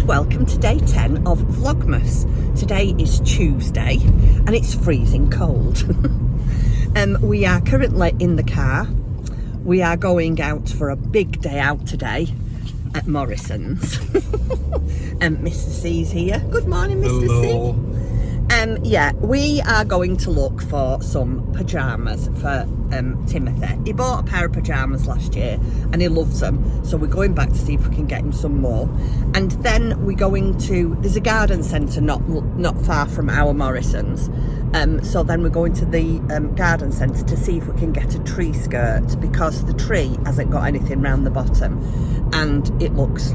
and welcome to day 10 of Vlogmas. Today is Tuesday and it's freezing cold. We are currently in the car. We are going out for a big day out today at Morrison's. Mr. C's here. Good morning, Mr. Hello. C. Yeah, we are going to look for some pyjamas for Timothy. He bought a pair of pyjamas last year and he loves them, so we're going back to see if we can get him some more. And then we're going to, there's a garden centre not far from our Morrison's, so then we're going to the garden centre to see if we can get a tree skirt, because the tree hasn't got anything round the bottom and it looks,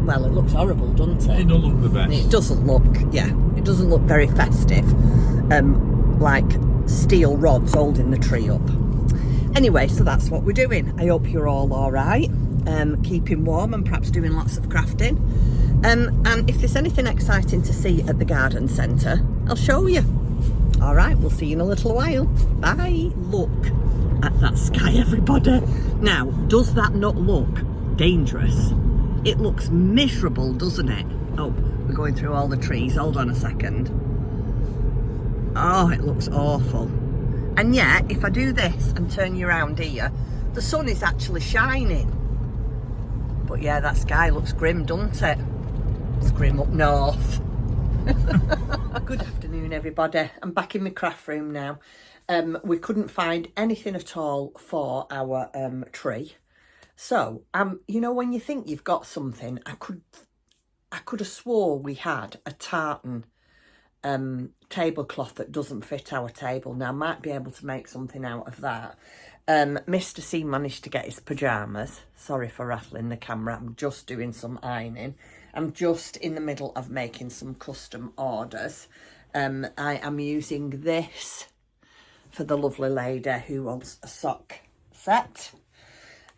well, it looks horrible, doesn't it? It don't look the best. It doesn't look, yeah, it doesn't look very festive, like steel rods holding the tree up. Anyway, so that's what we're doing. I hope you're all right, keeping warm and perhaps doing lots of crafting. And if there's anything exciting to see at the garden centre, I'll show you. All right, we'll see you in a little while. Bye. Look at that sky, everybody. Now, does that not look dangerous? It looks miserable, doesn't it? Oh, we're going through all the trees. Hold on a second. Oh, it looks awful. And yet, if I do this and turn you around here, the sun is actually shining. But yeah, that sky looks grim, doesn't it? It's grim up north. Good afternoon, everybody. I'm back in my craft room now. We couldn't find anything at all for our tree. So, you know, when you think you've got something, I could have swore we had a tartan tablecloth that doesn't fit our table. Now, I might be able to make something out of that. Mr. C managed to get his pyjamas. Sorry for rattling the camera. I'm just doing some ironing. I'm just in the middle of making some custom orders. I am using this for the lovely lady who wants a sock set.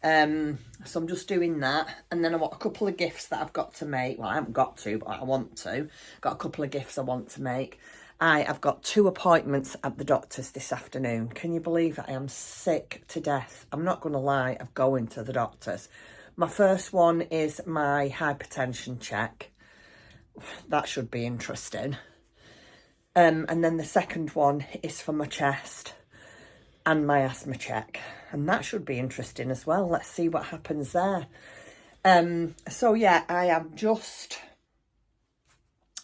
So I'm just doing that, and then I want a couple of gifts that I've got to make. Well, I haven't got to, but I want to. Got a couple of gifts I want to make. I've got 2 appointments at the doctor's this afternoon. Can you believe it? I am sick to death. I'm not going to lie, of going to the doctor's. My first one is my hypertension check. That should be interesting. And then the second one is for my chest and my asthma check, and that should be interesting as well. Let's see what happens there. So yeah, I am just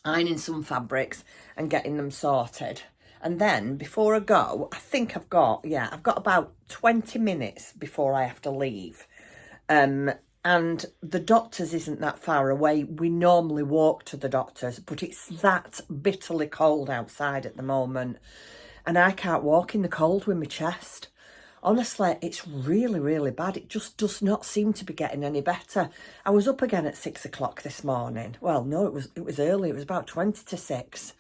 ironing some fabrics and getting them sorted, and then before I go, I think I've got about 20 minutes before I have to leave. And the doctor's isn't that far away. We normally walk to the doctor's, but it's that bitterly cold outside at the moment. And I can't walk in the cold with my chest. Honestly, it's really, really bad. It just does not seem to be getting any better. I was up again at 6 o'clock this morning. Well, no, it was early. It was about 20 to 6.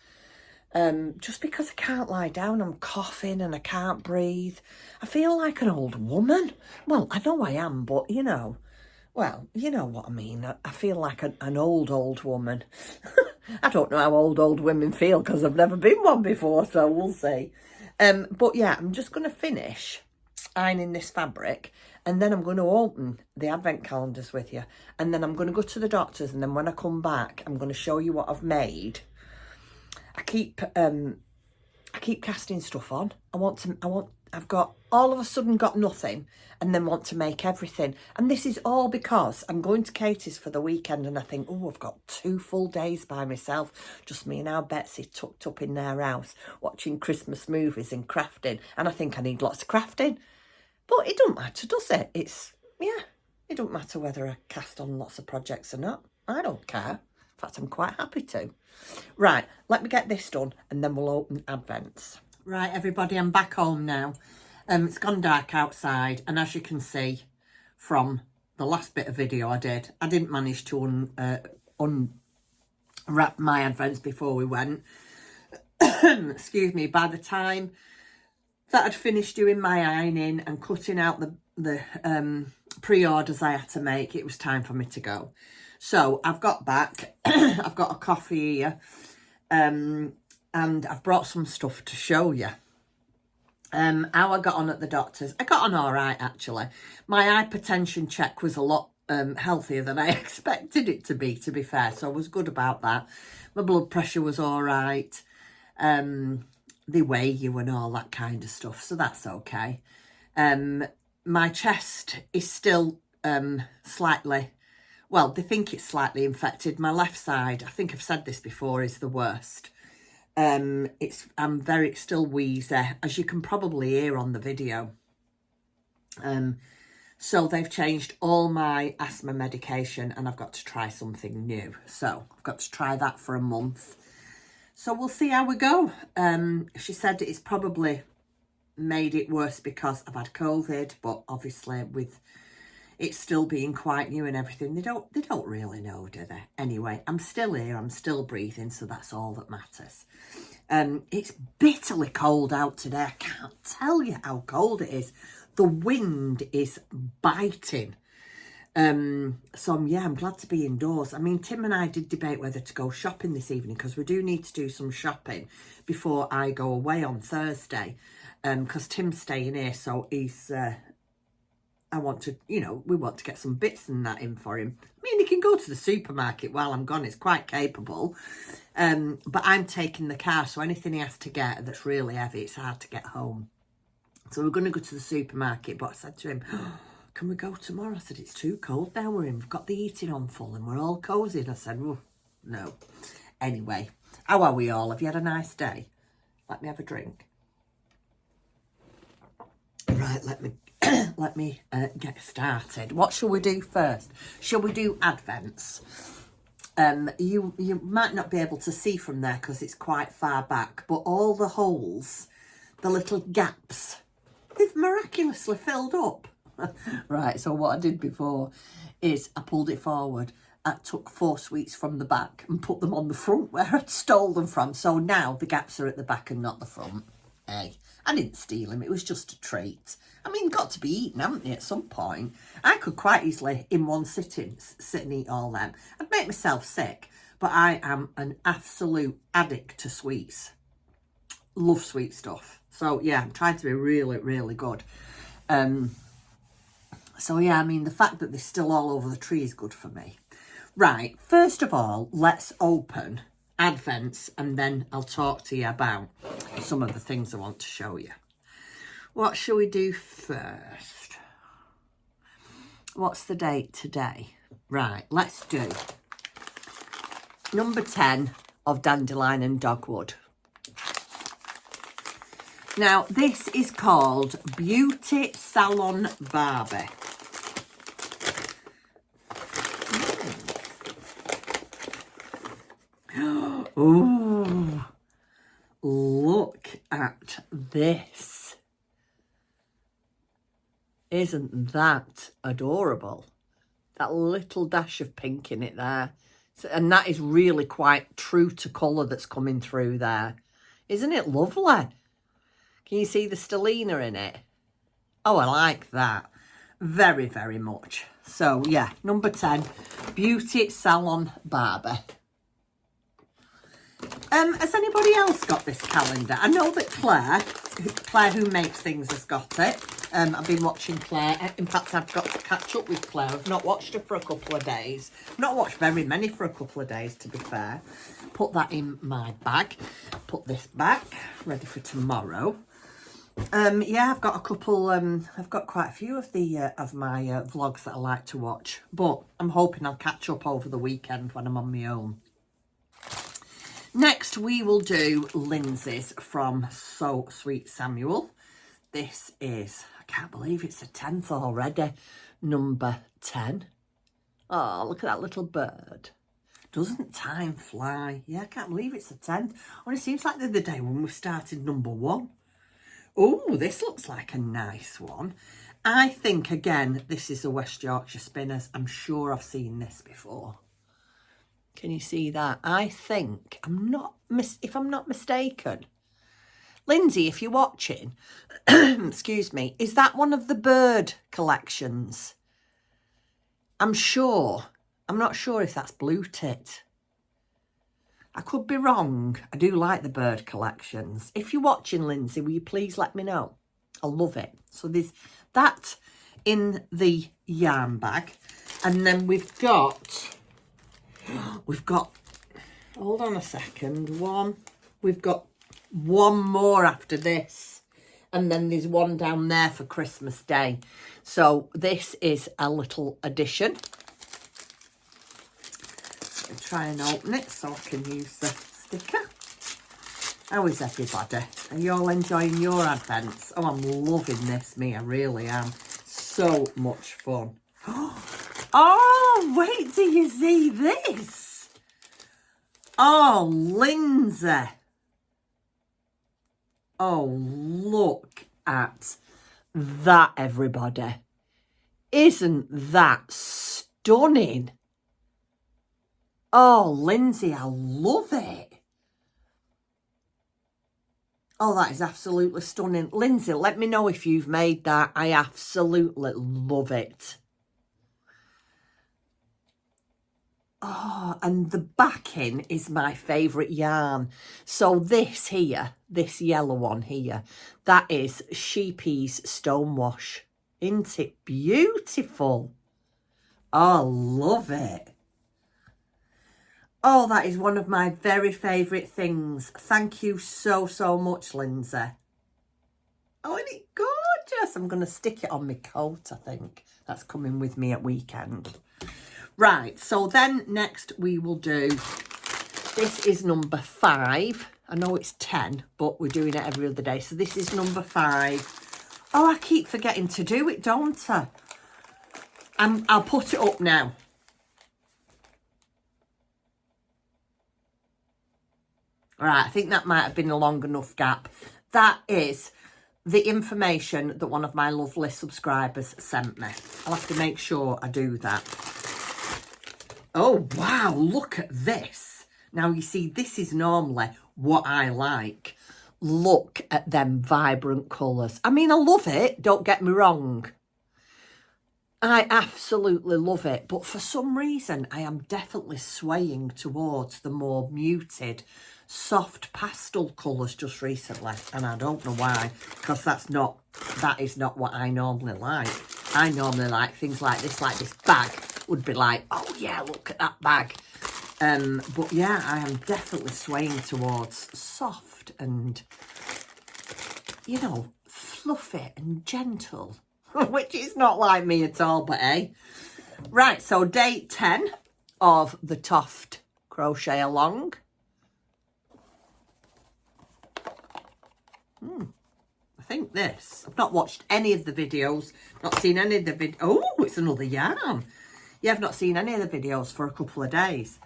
Just because I can't lie down, I'm coughing and I can't breathe. I feel like an old woman. Well, I know I am, but you know, well, you know what I mean. I feel like an old woman. I don't know how old women feel because I've never been one before, so we'll see. But yeah, I'm just going to finish ironing this fabric, and then I'm going to open the advent calendars with you, and then I'm going to go to the doctor's, and then when I come back, I'm going to show you what I've made. I keep casting stuff on. I've got all of a sudden got nothing and then want to make everything. And this is all because I'm going to Katie's for the weekend and I think, oh, I've got 2 full days by myself. Just me and our Betsy tucked up in their house watching Christmas movies and crafting. And I think I need lots of crafting. But it don't matter, does it? It don't matter whether I cast on lots of projects or not. I don't care. In fact, I'm quite happy to. Right, let me get this done and then we'll open Advents. Right, everybody, I'm back home now. It's gone dark outside, and as you can see from the last bit of video I did, I didn't manage to unwrap my advents before we went. Excuse me. By the time that I'd finished doing my ironing and cutting out the pre-orders I had to make, it was time for me to go. So I've got back. I've got a coffee here, and I've brought some stuff to show you. How I got on at the doctor's. I got on all right, actually. My hypertension check was a lot healthier than I expected it to be fair. So I was good about that. My blood pressure was all right. They weigh you and all that kind of stuff, so that's okay. My chest is still slightly, well, they think it's slightly infected. My left side, I think I've said this before, is the worst. I'm very still wheezy, as you can probably hear on the video. So they've changed all my asthma medication and I've got to try something new. So I've got to try that for a month. So we'll see how we go. She said it's probably made it worse because I've had COVID, but obviously with it still being quite new and everything, they don't really know, do they? Anyway, I'm still here, I'm still breathing, so that's all that matters. It's bitterly cold out today. I can't tell you how cold it is. The wind is biting. So yeah, I'm glad to be indoors. I mean, Tim and I did debate whether to go shopping this evening because we do need to do some shopping before I go away on Thursday. Because Tim's staying here, so he's, I want to, you know, we want to get some bits and that in for him. I mean, he can go to the supermarket while I'm gone. He's quite capable. But I'm taking the car, so anything he has to get that's really heavy, it's hard to get home. So we're going to go to the supermarket, but I said to him, oh, can we go tomorrow? I said, it's too cold now. We've got the heating on full and we're all cosy. And I said, well, no. Anyway, how are we all? Have you had a nice day? Let me have a drink. Right, let me get started. What shall we do first? Shall we do Advents? You might not be able to see from there because it's quite far back, but all the holes, the little gaps, they've miraculously filled up. Right, so what I did before is I pulled it forward. I took 4 sweets from the back and put them on the front where I'd stole them from. So now the gaps are at the back and not the front. Hey, I didn't steal them. It was just a treat. I mean, got to be eaten, haven't they, at some point? I could quite easily, in one sitting, sit and eat all them. I'd make myself sick. But I am an absolute addict to sweets. Love sweet stuff. So, yeah, I'm trying to be really, really good. So, yeah, I mean, the fact that they're still all over the tree is good for me. Right, first of all, let's open Advents and then I'll talk to you about some of the things I want to show you. What shall we do first? What's the date today? Right, let's do number 10 of Dandelion and Dogwood. Now, this is called Beauty Salon Barbie. Oh, look at this. Isn't that adorable? That little dash of pink in it there. And that is really quite true to colour that's coming through there. Isn't it lovely? Can you see the stellina in it? Oh, I like that. Very, very much. So, yeah, number 10, Beauty Salon Barbie. Has anybody else got this calendar? I know that Claire who makes things, has got it. I've been watching Claire. In fact, I've got to catch up with Claire. I've not watched her for a couple of days. I've not watched very many for a couple of days, to be fair. Put that in my bag. Put this back, ready for tomorrow. Yeah, I've got a couple, I've got quite a few of the of my vlogs that I like to watch. But I'm hoping I'll catch up over the weekend when I'm on my own. Next, we will do Lindsay's from So Sweet Samuel. This is, I can't believe it's the 10th already, number 10. Oh, look at that little bird. Doesn't time fly? Yeah, I can't believe it's the 10th. Well, it seems like the other day when we started number 1. Oh, this looks like a nice one. I think, again, this is a West Yorkshire Spinners. I'm sure I've seen this before. Can you see that? I think, if I'm not mistaken, Lindsay, if you're watching, excuse me, is that one of the bird collections? I'm not sure if that's Blue Tit. I could be wrong. I do like the bird collections. If you're watching, Lindsay, will you please let me know? I love it. So there's that in the yarn bag. And then we've got, hold on a second, we've got one more after this. And then there's one down there for Christmas Day. So this is a little addition. I'll try and open it so I can use the sticker. How is everybody? Are you all enjoying your advents? Oh, I'm loving this, me. I really am. So much fun. Oh, wait till you see this. Oh, Lindsay. Oh, look at that, everybody. Isn't that stunning? Oh, Lindsay, I love it. Oh, that is absolutely stunning. Lindsay, let me know if you've made that. I absolutely love it. Oh, and the backing is my favourite yarn. So this here, this yellow one here, that is Sheepy's Stonewash. Isn't it beautiful? Oh, love it. Oh, that is one of my very favourite things. Thank you so, so much, Lindsay. Oh, isn't it gorgeous? I'm going to stick it on my coat, I think. That's coming with me at weekend. Right, so then next we will do, this is number 5. I know it's 10, but we're doing it every other day. So this is number 5. Oh, I keep forgetting to do it, don't I? I'll put it up now. Right, I think that might have been a long enough gap. That is the information that one of my lovely subscribers sent me. I'll have to make sure I do that. Oh, wow, look at this. Now, you see, this is normally what I like. Look at them vibrant colours. I mean, I love it, don't get me wrong. I absolutely love it, but for some reason, I am definitely swaying towards the more muted, soft pastel colours just recently, and I don't know why, because that is not what I normally like. I normally like things like this bag would be like, oh yeah, look at that bag. But yeah, I am definitely swaying towards soft and, you know, fluffy and gentle, which is not like me at all, but hey. Right, so day 10 of the Toft Crochet Along. I think this. I've not watched any of the videos, not seen any of the videos. Oh, it's another yarn. Yeah, I've not seen any of the videos for a couple of days.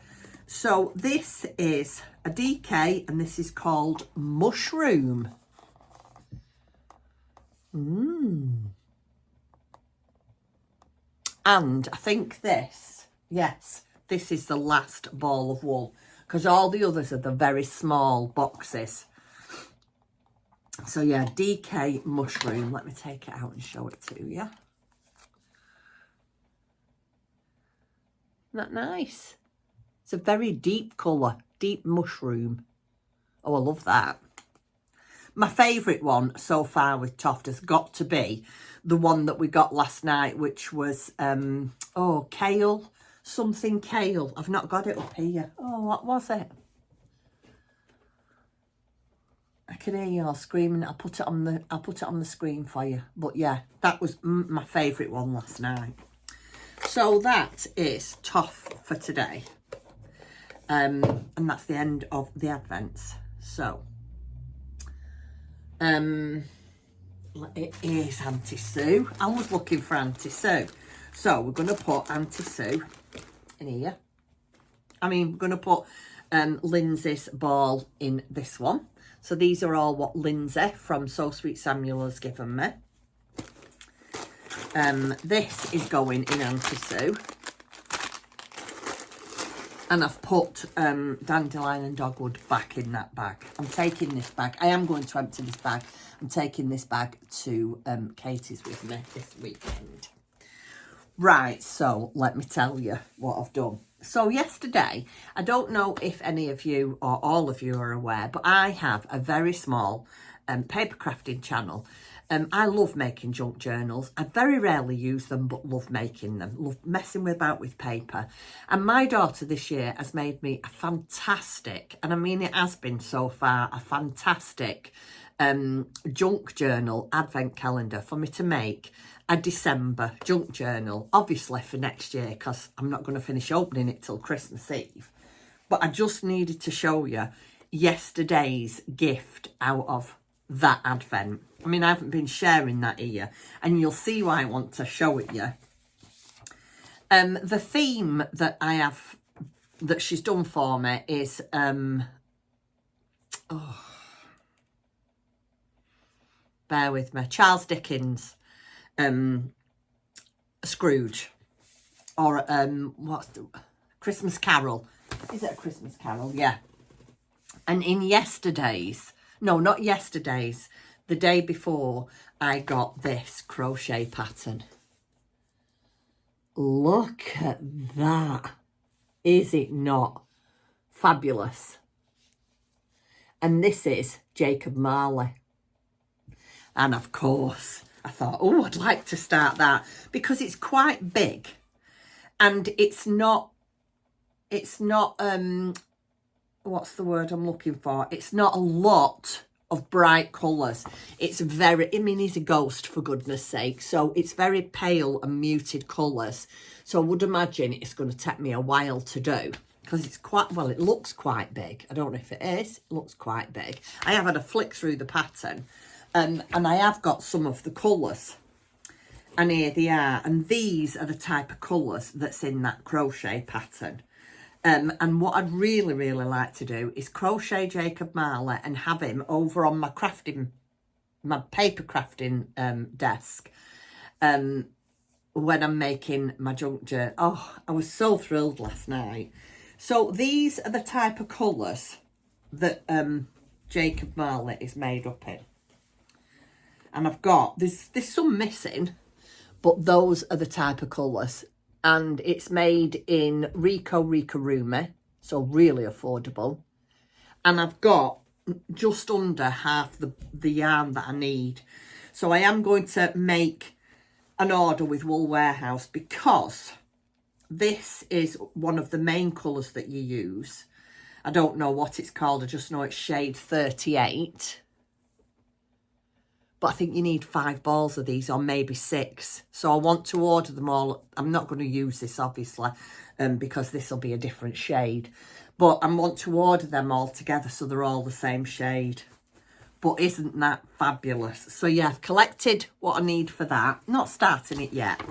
So this is a DK and this is called Mushroom. And I think this, yes, this is the last ball of wool, because all the others are the very small boxes. So yeah, DK Mushroom. Let me take it out and show it to you. Isn't that nice? It's a very deep colour, deep mushroom. Oh, I love that. My favourite one so far with Toft has got to be the one that we got last night, which was, oh, kale, something kale. I've not got it up here. Oh, what was it? I can hear you all screaming. I'll put it on the screen for you. But yeah, that was my favourite one last night. So that is Toft for today. And that's the end of the advents. So it is Auntie Sue. I was looking for Auntie Sue. So we're going to put Auntie Sue in here. I mean, we're going to put Lindsay's ball in this one. So these are all what Lindsay from So Sweet Samuel has given me. This is going in Auntie Sue. And I've put Dandelion and Dogwood back in that bag. I'm taking this bag. I am going to empty this bag. I'm taking this bag to Katie's with me this weekend. Right, so let me tell you what I've done. So yesterday, I don't know if any of you or all of you are aware, but I have a very small paper crafting channel. I love making junk journals. I very rarely use them, but love making them. Love messing about with paper. And my daughter this year has made me a fantastic, and I mean it has been so far, a fantastic junk journal advent calendar for me to make a December junk journal, obviously for next year, because I'm not going to finish opening it till Christmas Eve. But I just needed to show you yesterday's gift out of that advent. I mean, I haven't been sharing that here, and you'll see why I want to show it you. The theme that I have, that she's done for me is, bear with me, Charles Dickens, Scrooge, or what's the Christmas Carol. Is it a Christmas Carol? Yeah. And in yesterday's, no, not yesterday's, the day before, I got this crochet pattern. Look at that. Is it not fabulous? And this is Jacob Marley. And of course, I thought, oh, I'd like to start that, because it's quite big. And it's not, what's the word I'm looking for? It's not a lot of bright colours. It's very, I mean, he's a ghost, for goodness sake. So it's very pale and muted colours. So I would imagine it's going to take me a while to do, because it's quite, well, it looks quite big. I don't know if it is. It looks quite big. I have had a flick through the pattern, and I have got some of the colours. And here they are. And these are the type of colours that's in that crochet pattern. And what I'd really, really like to do is crochet Jacob Marley and have him over on my crafting, my paper crafting desk when I'm making my junk journal. Oh, I was so thrilled last night. So these are the type of colours that Jacob Marley is made up in. And I've got, there's some missing, but those are the type of colours. And it's made in Rico Rumi, so really affordable. And I've got just under half the yarn that I need. So I am going to make an order with Wool Warehouse, because this is one of the main colours that you use. I don't know what it's called. I just know it's shade 38. But I think you need 5 balls of these, or maybe 6. So I want to order them all. I'm not going to use this, obviously, because this will be a different shade. But I want to order them all together so they're all the same shade. But isn't that fabulous? So yeah, I've collected what I need for that. Not starting it yet.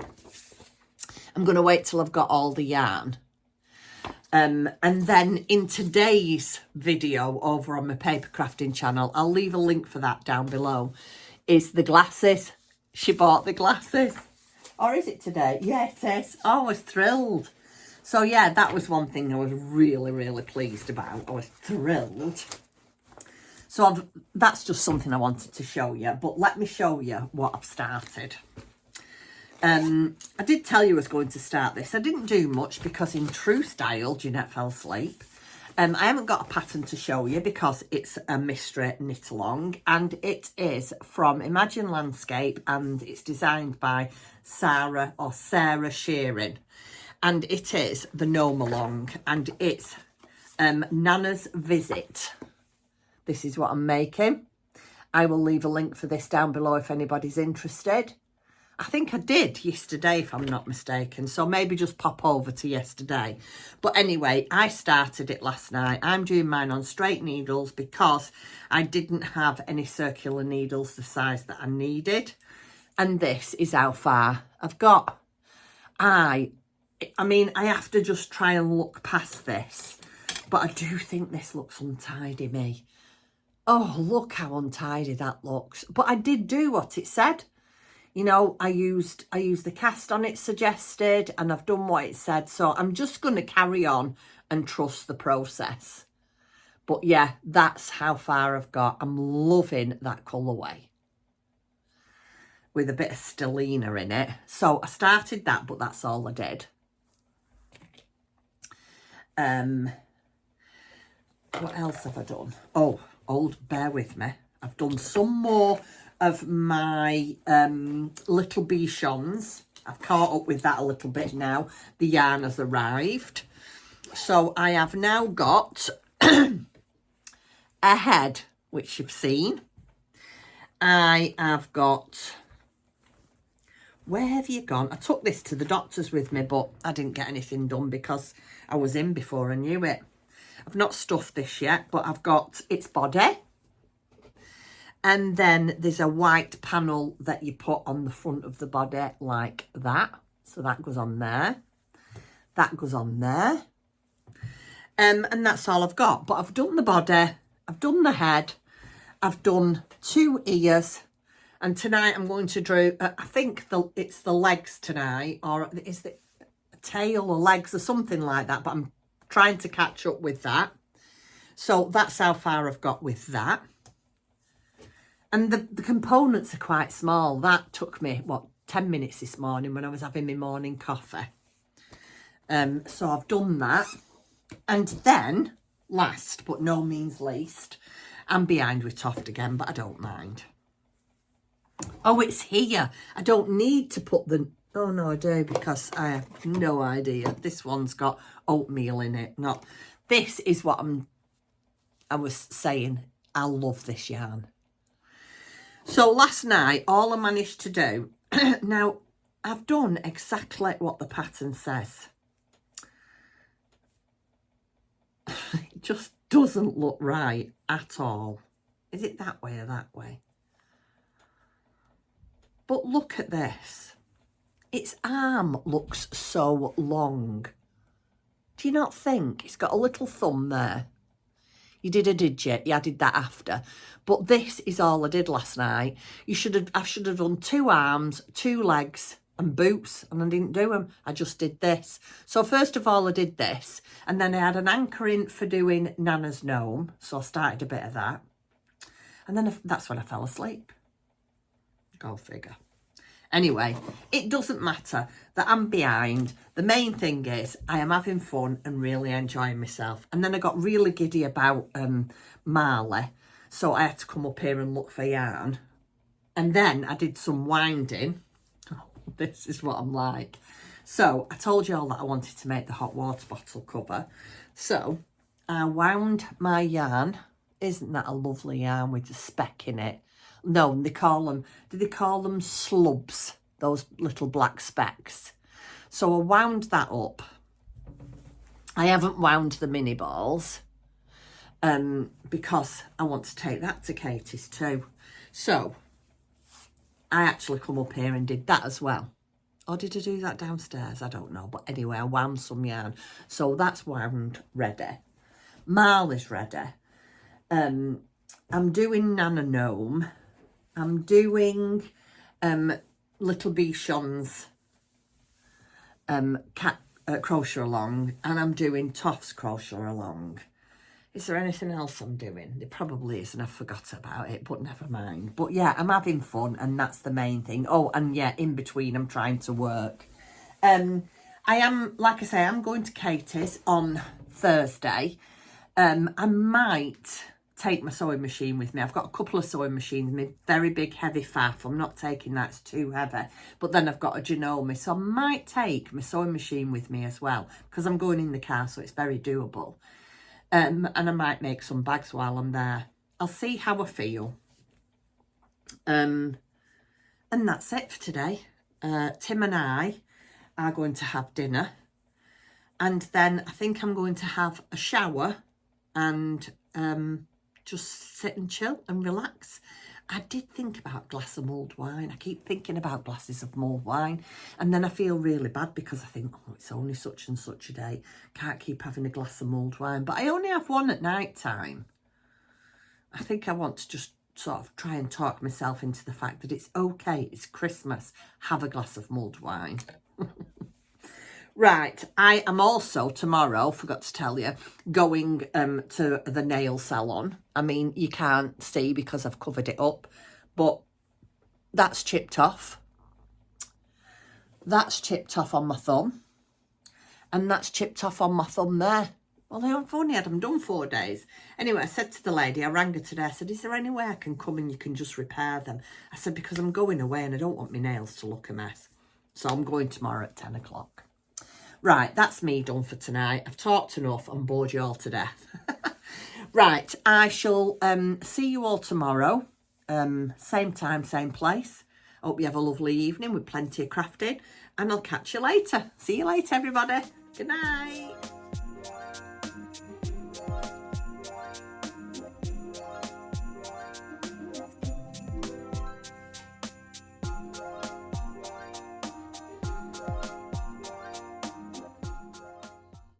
I'm going to wait till I've got all the yarn. And then in today's video over on my paper crafting channel, I'll leave a link for that down below, is the glasses. She bought the glasses. Or is it today? Yeah, it is. Oh, I was thrilled. So yeah, that was one thing I was really, really pleased about. I was thrilled. So that's just something I wanted to show you. But let me show you what I've started. I did tell you I was going to start this. I didn't do much because in true style, Jeanette fell asleep. I haven't got a pattern to show you because it's a mystery knit along, and it is from Imagine Landscape, and it's designed by Sarah Shearing, and it is the Gnome Along, and it's Nana's Visit. This is what I'm making. I will leave a link for this down below if anybody's interested. I think I did yesterday, if I'm not mistaken. So maybe just pop over to yesterday. But anyway, I started it last night. I'm doing mine on straight needles because I didn't have any circular needles the size that I needed. And this is how far I've got. I mean, I have to just try and look past this. But I do think this looks untidy, me. Oh, look how untidy that looks. But I did do what it said. You know, I used the cast on it suggested, and I've done what it said. So I'm just going to carry on and trust the process. But yeah, that's how far I've got. I'm loving that colourway with a bit of stellina in it. So I started that, but that's all I did. What else have I done? Oh, bear with me. I've done some more of my little bichons. I've caught up with that a little bit now. The yarn has arrived. So I have now got a head, which you've seen. I have got... Where have you gone? I took this to the doctor's with me, but I didn't get anything done because I was in before I knew it. I've not stuffed this yet, but I've got its body. And then there's a white panel that you put on the front of the body like that. So that goes on there. That goes on there. And that's all I've got. But I've done the body. I've done the head. I've done 2 ears. And tonight I'm going to do, I think it's the legs tonight, or is it a tail or legs or something like that, but I'm trying to catch up with that. So that's how far I've got with that. And the components are quite small. That took me, 10 minutes this morning when I was having my morning coffee. So I've done that. And then, last but no means least, I'm behind with Toft again, but I don't mind. Oh, it's here. I don't need to put the... Oh, no, I do, because I have no idea. This one's got oatmeal in it. Not... This is what I was saying. I love this yarn. So last night, all I managed to do... Now, I've done exactly what the pattern says. It just doesn't look right at all. Is it that way or that way? But look at this. Its arm looks so long. Do you not think? It's got a little thumb there. You did a digit. Yeah, I did that after. But this is all I did last night. I should have done 2 arms, 2 legs and boots, and I didn't do them. I just did this. So first of all, I did this, and then I had an anchoring for doing Nana's gnome. So I started a bit of that. And then that's when I fell asleep. Go figure. Anyway, it doesn't matter that I'm behind. The main thing is I am having fun and really enjoying myself. And then I got really giddy about Marley. So I had to come up here and look for yarn. And then I did some winding. Oh, this is what I'm like. So I told you all that I wanted to make the hot water bottle cover. So I wound my yarn. Isn't that a lovely yarn with a speck in it? No, they call them, do they call them slubs? Those little black specks. So I wound that up. I haven't wound the mini balls because I want to take that to Katie's too. So I actually come up here and did that as well. Or did I do that downstairs? I don't know. But anyway, I wound some yarn. So that's wound ready. Marley's ready. I'm doing Nana Gnome. I'm doing Little Bichon's crochet along, and I'm doing Toft's crochet along. Is there anything else I'm doing? There probably is, and I forgot about it, but never mind. But yeah, I'm having fun, and that's the main thing. Oh, and yeah, in between, I'm trying to work. I am, like I say, I'm going to Katie's on Thursday. I might take my sewing machine with me. I've got a couple of sewing machines, my very big heavy faff. I'm not taking that, it's too heavy. But then I've got a Janome, so I might take my sewing machine with me as well, because I'm going in the car, so it's very doable. And I might make some bags while I'm there. I'll see how I feel. And that's it for today. Tim and I are going to have dinner, and then I think I'm going to have a shower and just sit and chill and relax. I did think about a glass of mulled wine. I keep thinking about glasses of mulled wine, and then I feel really bad because I think, oh, it's only such and such a day. Can't keep having a glass of mulled wine, but I only have one at night time. I think I want to just sort of try and talk myself into the fact that it's okay, it's Christmas, have a glass of mulled wine. Right, I am also tomorrow, forgot to tell you, going to the nail salon. I mean, you can't see because I've covered it up, but that's chipped off. That's chipped off on my thumb. And that's chipped off on my thumb there. Well, I've only had them done 4 days. Anyway, I said to the lady, I rang her today, I said, is there any way I can come and you can just repair them? I said, because I'm going away and I don't want my nails to look a mess. So I'm going tomorrow at 10 o'clock. Right, that's me done for tonight. I've talked enough and bored you all to death. Right, I shall see you all tomorrow. Same time, same place. Hope you have a lovely evening with plenty of crafting. And I'll catch you later. See you later, everybody. Good night.